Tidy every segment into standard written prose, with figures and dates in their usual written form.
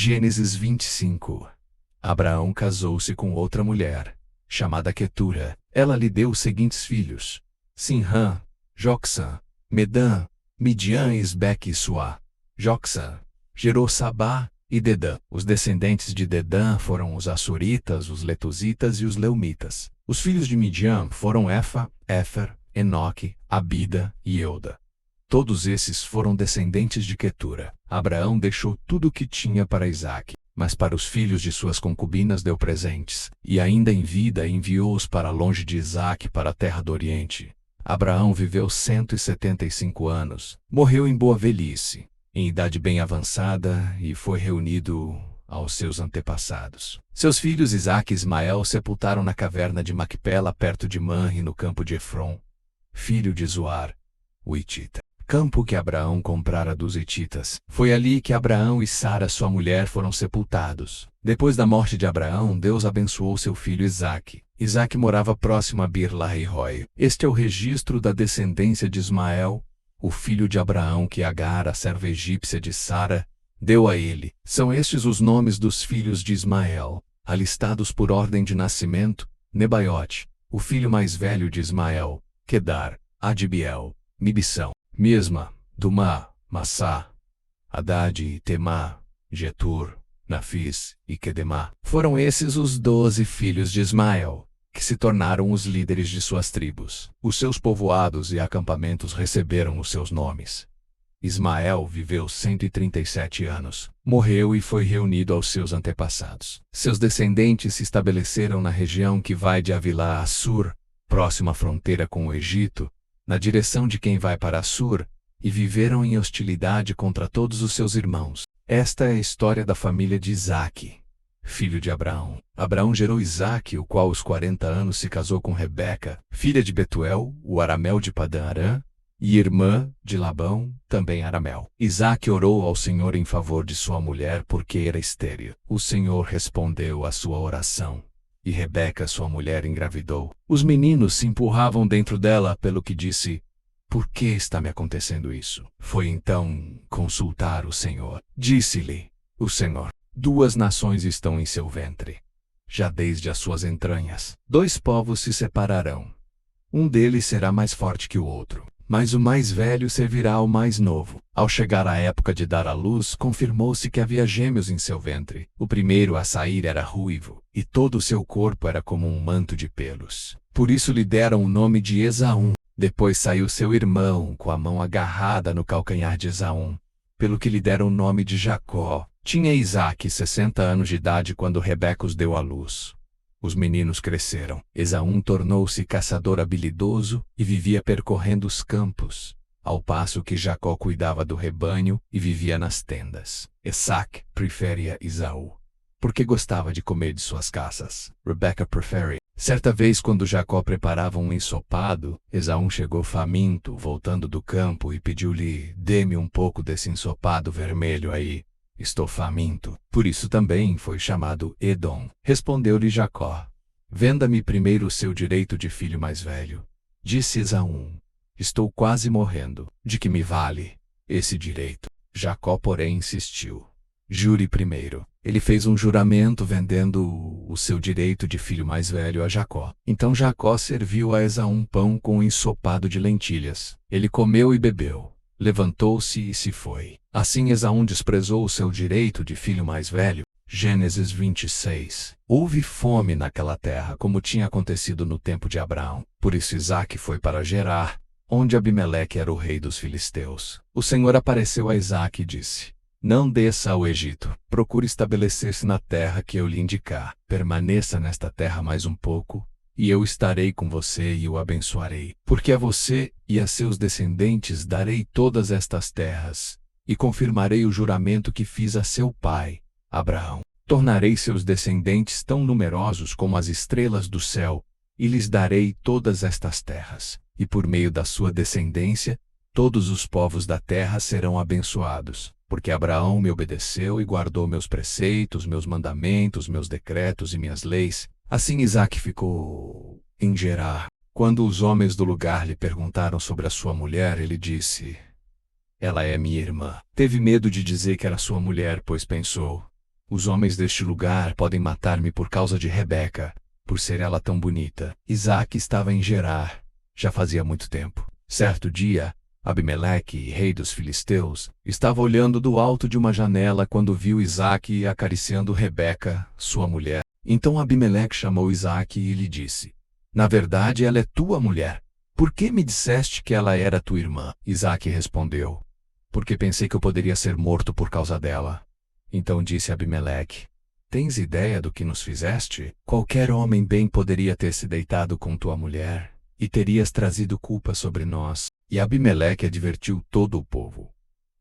Gênesis 25. Abraão casou-se com outra mulher, chamada Quetura. Ela lhe deu os seguintes filhos: Sinrã, Jocsã, Medã, Midian, Isbeque e Suá. Jocsã gerou Sabá e Dedã. Os descendentes de Dedã foram os Assuritas, os Letusitas e os Leumitas. Os filhos de Midian foram Efa, Éfer, Enoque, Abida e Euda. Todos esses foram descendentes de Quetura. Abraão deixou tudo o que tinha para Isaque, mas para os filhos de suas concubinas deu presentes, e ainda em vida enviou-os para longe de Isaque, para a terra do Oriente. Abraão viveu 175 anos, morreu em boa velhice, em idade bem avançada, e foi reunido aos seus antepassados. Seus filhos Isaque e Ismael sepultaram na caverna de Macpela, perto de Manre, no campo de Efron, filho de Zoar, o Hitita, campo que Abraão comprara dos hititas. Foi ali que Abraão e Sara, sua mulher, foram sepultados. Depois da morte de Abraão, Deus abençoou seu filho Isaque. Isaque morava próximo a Bir-lahai-roi. Este é o registro da descendência de Ismael, o filho de Abraão, que Agar, a serva egípcia de Sara, deu a ele. São estes os nomes dos filhos de Ismael, alistados por ordem de nascimento: Nebaiote, o filho mais velho de Ismael; Quedar, Adbiel, Mibissão, Misma, Dumá, Massá, Haddad e Temá, Getur, Nafis e Quedemá. Foram esses os 12 filhos de Ismael, que se tornaram os líderes de suas tribos. Os seus povoados e acampamentos receberam os seus nomes. Ismael viveu 137 anos, morreu e foi reunido aos seus antepassados. Seus descendentes se estabeleceram na região que vai de Avilá a Sur, próxima à fronteira com o Egito, na direção de quem vai para Assur, e viveram em hostilidade contra todos os seus irmãos. Esta é a história da família de Isaque, filho de Abraão. Abraão gerou Isaque, o qual aos 40 anos se casou com Rebeca, filha de Betuel, o arameu de Padã-Arã, e irmã de Labão, também arameu. Isaque orou ao Senhor em favor de sua mulher, porque era estéril. O Senhor respondeu à sua oração, e Rebeca, sua mulher, engravidou. Os meninos se empurravam dentro dela, pelo que disse: por que está me acontecendo isso? Foi então consultar o Senhor. Disse-lhe o Senhor: 2 nações estão em seu ventre, já desde as suas entranhas. 2 povos se separarão. Um deles será mais forte que o outro, mas o mais velho servirá ao mais novo. Ao chegar a época de dar à luz, confirmou-se que havia gêmeos em seu ventre. O primeiro a sair era ruivo, e todo o seu corpo era como um manto de pelos. Por isso lhe deram o nome de Esaú. Depois saiu seu irmão, com a mão agarrada no calcanhar de Esaú, pelo que lhe deram o nome de Jacó. Tinha Isaque 60 anos de idade quando Rebeca os deu à luz. Os meninos cresceram. Esaú tornou-se caçador habilidoso e vivia percorrendo os campos, ao passo que Jacó cuidava do rebanho e vivia nas tendas. Isaque preferia Esaú, porque gostava de comer de suas caças. Rebeca prefere. Certa vez, quando Jacó preparava um ensopado, Esaú chegou faminto, voltando do campo, e pediu-lhe: dê-me um pouco desse ensopado vermelho aí. Estou faminto. Por isso também foi chamado Edom. Respondeu-lhe Jacó: venda-me primeiro o seu direito de filho mais velho. Disse Esaú: estou quase morrendo. De que me vale esse direito? Jacó, porém, insistiu: jure primeiro. Ele fez um juramento vendendo o seu direito de filho mais velho a Jacó. Então Jacó serviu a Esaú um pão com um ensopado de lentilhas. Ele comeu e bebeu, levantou-se e se foi. Assim Esaú desprezou o seu direito de filho mais velho. Gênesis 26. Houve fome naquela terra, como tinha acontecido no tempo de Abraão. Por isso Isaque foi para Gerar, onde Abimeleque era o rei dos filisteus. O Senhor apareceu a Isaque e disse: não desça ao Egito. Procure estabelecer-se na terra que eu lhe indicar. Permaneça nesta terra mais um pouco, e eu estarei com você e o abençoarei. Porque a você e a seus descendentes darei todas estas terras, e confirmarei o juramento que fiz a seu pai, Abraão. Tornarei seus descendentes tão numerosos como as estrelas do céu, e lhes darei todas estas terras. E por meio da sua descendência, todos os povos da terra serão abençoados. Porque Abraão me obedeceu e guardou meus preceitos, meus mandamentos, meus decretos e minhas leis. Assim Isaque ficou em Gerar. Quando os homens do lugar lhe perguntaram sobre a sua mulher, ele disse: ela é minha irmã. Teve medo de dizer que era sua mulher, pois pensou: Os homens deste lugar podem matar-me por causa de Rebeca, por ser ela tão bonita. Isaque estava em Gerar, já fazia muito tempo. Certo dia, Abimeleque, rei dos filisteus, estava olhando do alto de uma janela quando viu Isaque acariciando Rebeca, sua mulher. Então Abimeleque chamou Isaque e lhe disse: Na verdade, ela é tua mulher. Por que me disseste que ela era tua irmã? Isaque respondeu: Porque pensei que eu poderia ser morto por causa dela. Então disse Abimeleque: Tens ideia do que nos fizeste? Qualquer homem bem poderia ter se deitado com tua mulher, e terias trazido culpa sobre nós. E Abimeleque advertiu todo o povo: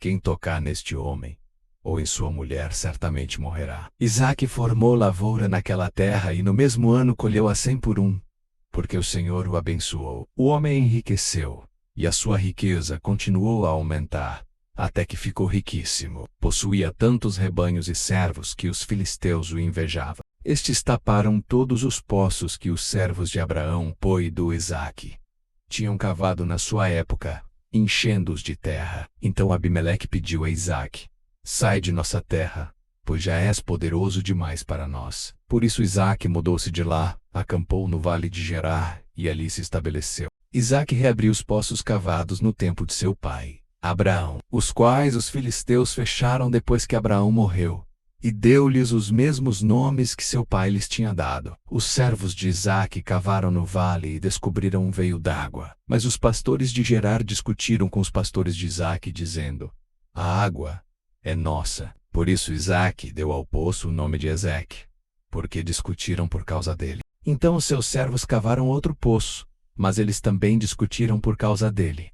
Quem tocar neste homem, ou em sua mulher, certamente morrerá. Isaque formou lavoura naquela terra e no mesmo ano colheu a 100 por 1, porque o Senhor o abençoou. O homem enriqueceu, e a sua riqueza continuou a aumentar, até que ficou riquíssimo. Possuía tantos rebanhos e servos que os filisteus o invejavam. Estes taparam todos os poços que os servos de Abraão, pai do Isaque, tinham cavado na sua época, enchendo-os de terra. Então Abimeleque pediu a Isaque: Sai de nossa terra, pois já és poderoso demais para nós. Por isso Isaque mudou-se de lá, acampou no vale de Gerar, e ali se estabeleceu. Isaque reabriu os poços cavados no tempo de seu pai, Abraão, os quais os filisteus fecharam depois que Abraão morreu, e deu-lhes os mesmos nomes que seu pai lhes tinha dado. Os servos de Isaque cavaram no vale e descobriram um veio d'água. Mas os pastores de Gerar discutiram com os pastores de Isaque, dizendo: A água é nossa. Por isso Isaque deu ao poço o nome de Ezeque, porque discutiram por causa dele. Então os seus servos cavaram outro poço, mas eles também discutiram por causa dele.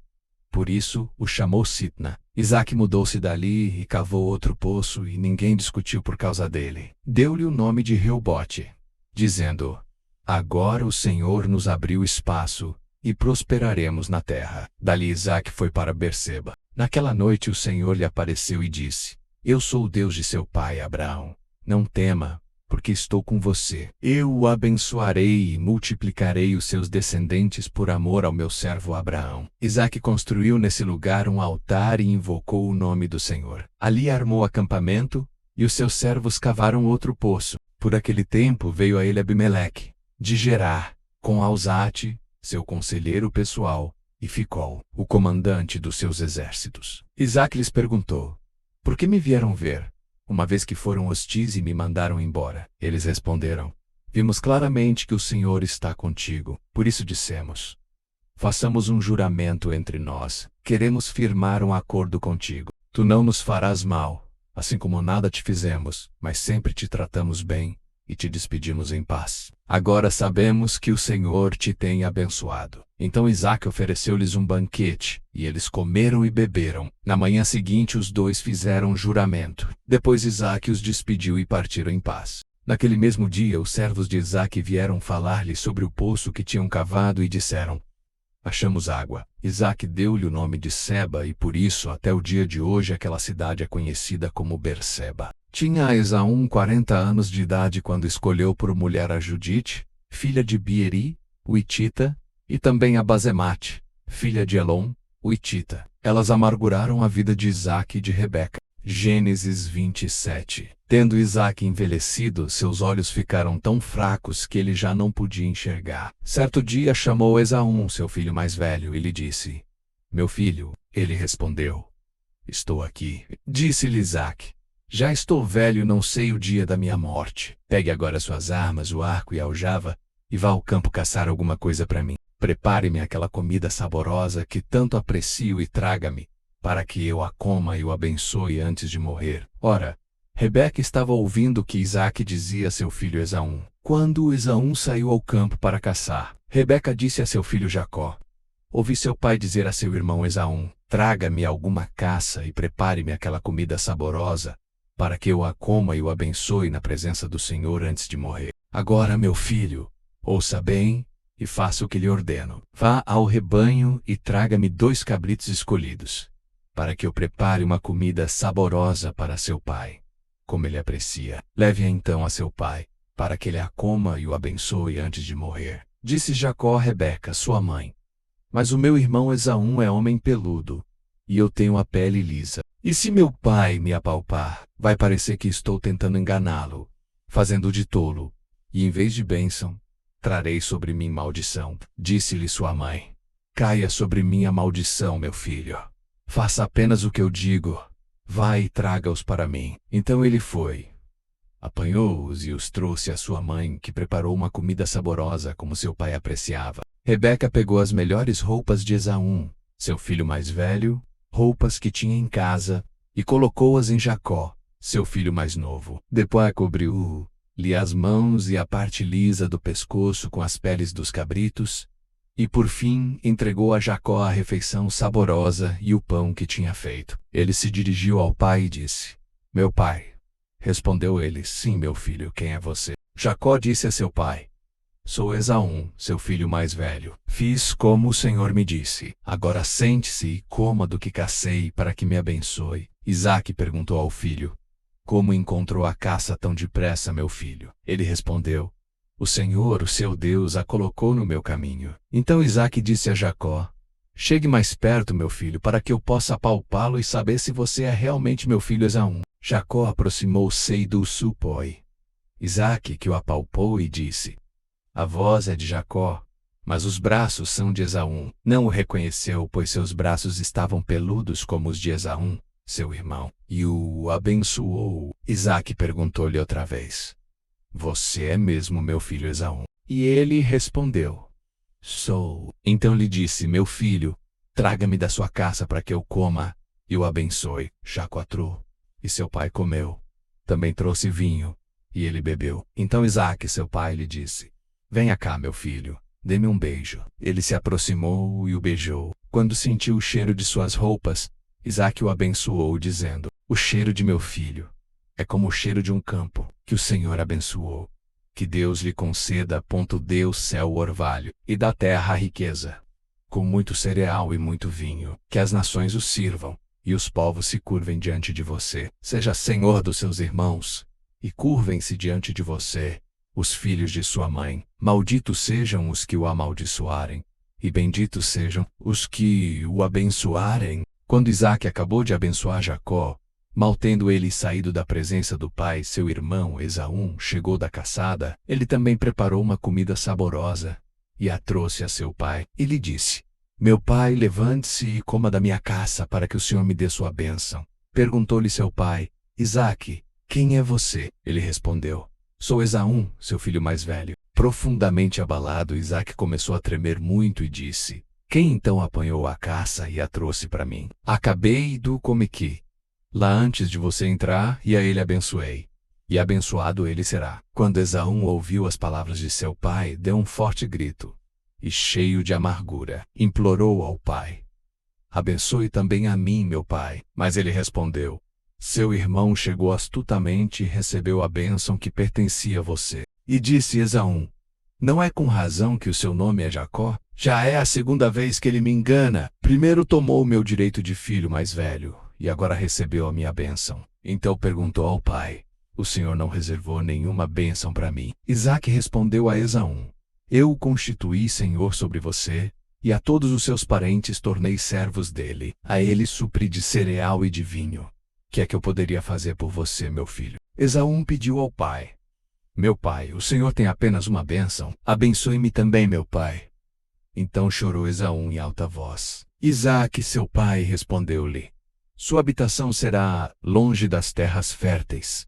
Por isso o chamou Sitna. Isaque mudou-se dali e cavou outro poço, e ninguém discutiu por causa dele. Deu-lhe o nome de Reobote, dizendo: Agora o Senhor nos abriu espaço, e prosperaremos na terra. Dali Isaque foi para Berseba. Naquela noite o Senhor lhe apareceu e disse: Eu sou o Deus de seu pai Abraão. Não tema, porque estou com você. Eu o abençoarei e multiplicarei os seus descendentes por amor ao meu servo Abraão. Isaque construiu nesse lugar um altar e invocou o nome do Senhor. Ali armou acampamento, e os seus servos cavaram outro poço. Por aquele tempo veio a ele Abimeleque, de Gerar, com Alzate, seu conselheiro pessoal, e Ficol, o comandante dos seus exércitos. Isaque lhes perguntou: Por que me vieram ver, uma vez que foram hostis e me mandaram embora? Eles responderam: Vimos claramente que o Senhor está contigo. Por isso dissemos: Façamos um juramento entre nós. Queremos firmar um acordo contigo. Tu não nos farás mal, assim como nada te fizemos, mas sempre te tratamos bem e te despedimos em paz. Agora sabemos que o Senhor te tem abençoado. Então Isaque ofereceu-lhes um banquete, e eles comeram e beberam. Na manhã seguinte os dois fizeram um juramento. Depois Isaque os despediu e partiram em paz. Naquele mesmo dia os servos de Isaque vieram falar-lhe sobre o poço que tinham cavado e disseram: Achamos água. Isaque deu-lhe o nome de Seba, e por isso até o dia de hoje aquela cidade é conhecida como Berseba. Tinha Esaú 40 anos de idade quando escolheu por mulher a Judite, filha de Bieri, o Hitita, e também a Basemate, filha de Elon, o Hitita. Elas amarguraram a vida de Isaque e de Rebeca. Gênesis 27. Tendo Isaque envelhecido, seus olhos ficaram tão fracos que ele já não podia enxergar. Certo dia chamou Esaú, seu filho mais velho, e lhe disse: Meu filho. Ele respondeu: Estou aqui. Disse-lhe Isaque: Já estou velho e não sei o dia da minha morte. Pegue agora suas armas, o arco e a aljava, e vá ao campo caçar alguma coisa para mim. Prepare-me aquela comida saborosa que tanto aprecio e traga-me, para que eu a coma e o abençoe antes de morrer. Ora, Rebeca estava ouvindo o que Isaque dizia a seu filho Esaú. Quando Esaú saiu ao campo para caçar, Rebeca disse a seu filho Jacó: Ouvi seu pai dizer a seu irmão Esaú: Traga-me alguma caça e prepare-me aquela comida saborosa, para que eu a coma e o abençoe na presença do Senhor antes de morrer. Agora, meu filho, ouça bem e faça o que lhe ordeno. Vá ao rebanho e traga-me 2 cabritos escolhidos, para que eu prepare uma comida saborosa para seu pai, como ele aprecia. Leve-a então a seu pai, para que ele a coma e o abençoe antes de morrer. Disse Jacó a Rebeca, sua mãe: Mas o meu irmão Esaú é homem peludo, e eu tenho a pele lisa. E se meu pai me apalpar, vai parecer que estou tentando enganá-lo, fazendo de tolo, e em vez de bênção, trarei sobre mim maldição. Disse-lhe sua mãe: Caia sobre mim a maldição, meu filho. Faça apenas o que eu digo. Vai e traga-os para mim. Então ele foi. Apanhou-os e os trouxe à sua mãe, que preparou uma comida saborosa como seu pai apreciava. Rebeca pegou as melhores roupas de Esaú, seu filho mais velho, roupas que tinha em casa, e colocou-as em Jacó, seu filho mais novo. Depois cobriu-lhe as mãos e a parte lisa do pescoço com as peles dos cabritos, e por fim entregou a Jacó a refeição saborosa e o pão que tinha feito. Ele se dirigiu ao pai e disse: Meu pai. Respondeu ele: Sim, meu filho, quem é você? Jacó disse a seu pai: Sou Esaú, seu filho mais velho. Fiz como o Senhor me disse. Agora sente-se e coma do que cacei para que me abençoe. Isaque perguntou ao filho: Como encontrou a caça tão depressa, meu filho? Ele respondeu: O Senhor, o seu Deus, a colocou no meu caminho. Então Isaque disse a Jacó: Chegue mais perto, meu filho, para que eu possa apalpá-lo e saber se você é realmente meu filho Esaú. Jacó aproximou-se do supoi. Isaque que o apalpou e disse: A voz é de Jacó, mas os braços são de Esaú. Não o reconheceu, pois seus braços estavam peludos como os de Esaú, seu irmão, e o abençoou. Isaque perguntou-lhe outra vez: Você é mesmo meu filho Esaú? E ele respondeu: Sou. Então lhe disse: Meu filho, traga-me da sua caça para que eu coma, e o abençoe. Jacó trouxe, e seu pai comeu. Também trouxe vinho, e ele bebeu. Então Isaque, seu pai, lhe disse: Venha cá, meu filho, dê-me um beijo. Ele se aproximou e o beijou. Quando sentiu o cheiro de suas roupas, Isaque o abençoou, dizendo: O cheiro de meu filho é como o cheiro de um campo, que o Senhor abençoou. Que Deus lhe conceda, dê o céu o orvalho, e da terra a riqueza, com muito cereal e muito vinho. Que as nações o sirvam, e os povos se curvem diante de você. Seja senhor dos seus irmãos, e curvem-se diante de você, os filhos de sua mãe. Malditos sejam os que o amaldiçoarem, e benditos sejam os que o abençoarem. Quando Isaque acabou de abençoar Jacó, mal tendo ele saído da presença do pai, seu irmão Esaú chegou da caçada. Ele também preparou uma comida saborosa, e a trouxe a seu pai, e lhe disse: Meu pai, levante-se e coma da minha caça, para que o Senhor me dê sua bênção. Perguntou-lhe seu pai: Isaque, quem é você? Ele respondeu: Sou Esaú, seu filho mais velho. Profundamente abalado, Isaque começou a tremer muito e disse: Quem então apanhou a caça e a trouxe para mim? Acabei do comer lá antes de você entrar, e a ele abençoei. E abençoado ele será. Quando Esaú ouviu as palavras de seu pai, deu um forte grito, e cheio de amargura, implorou ao pai: Abençoe também a mim, meu pai. Mas ele respondeu: Seu irmão chegou astutamente e recebeu a bênção que pertencia a você. E disse Esaú: Não é com razão que o seu nome é Jacó? Já é a segunda vez que ele me engana. Primeiro tomou o meu direito de filho mais velho, e agora recebeu a minha bênção. Então perguntou ao pai: O Senhor não reservou nenhuma bênção para mim? Isaque respondeu a Esaú: Eu o constituí senhor sobre você, e a todos os seus parentes tornei servos dele. A ele supri de cereal e de vinho. Que é que eu poderia fazer por você, meu filho? Esaú pediu ao pai: Meu pai, o Senhor tem apenas uma bênção. Abençoe-me também, meu pai. Então chorou Esaú em alta voz. Isaque, seu pai, respondeu-lhe: Sua habitação será longe das terras férteis,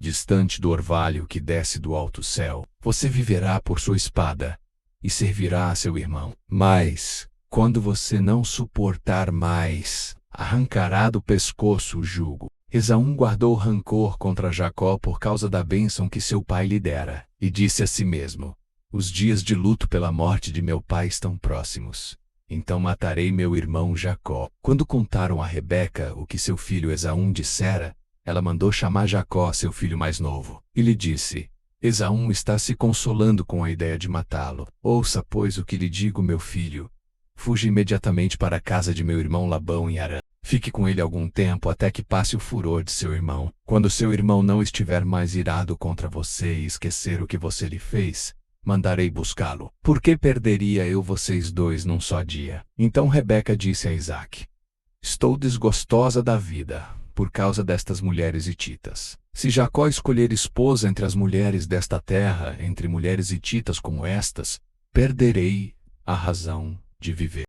distante do orvalho que desce do alto céu. Você viverá por sua espada, e servirá a seu irmão. Mas, quando você não suportar mais, arrancará do pescoço o jugo. Esaú guardou rancor contra Jacó por causa da bênção que seu pai lhe dera, e disse a si mesmo: Os dias de luto pela morte de meu pai estão próximos. Então matarei meu irmão Jacó. Quando contaram a Rebeca o que seu filho Esaú dissera, ela mandou chamar Jacó, seu filho mais novo, e lhe disse: Esaú está se consolando com a ideia de matá-lo. Ouça, pois, o que lhe digo, meu filho. Fuja imediatamente para a casa de meu irmão Labão em Harã. Fique com ele algum tempo até que passe o furor de seu irmão. Quando seu irmão não estiver mais irado contra você e esquecer o que você lhe fez, mandarei buscá-lo. Por que perderia eu vocês dois num só dia? Então Rebeca disse a Isaque: Estou desgostosa da vida, por causa destas mulheres hititas. Se Jacó escolher esposa entre as mulheres desta terra, entre mulheres hititas como estas, perderei a razão de viver.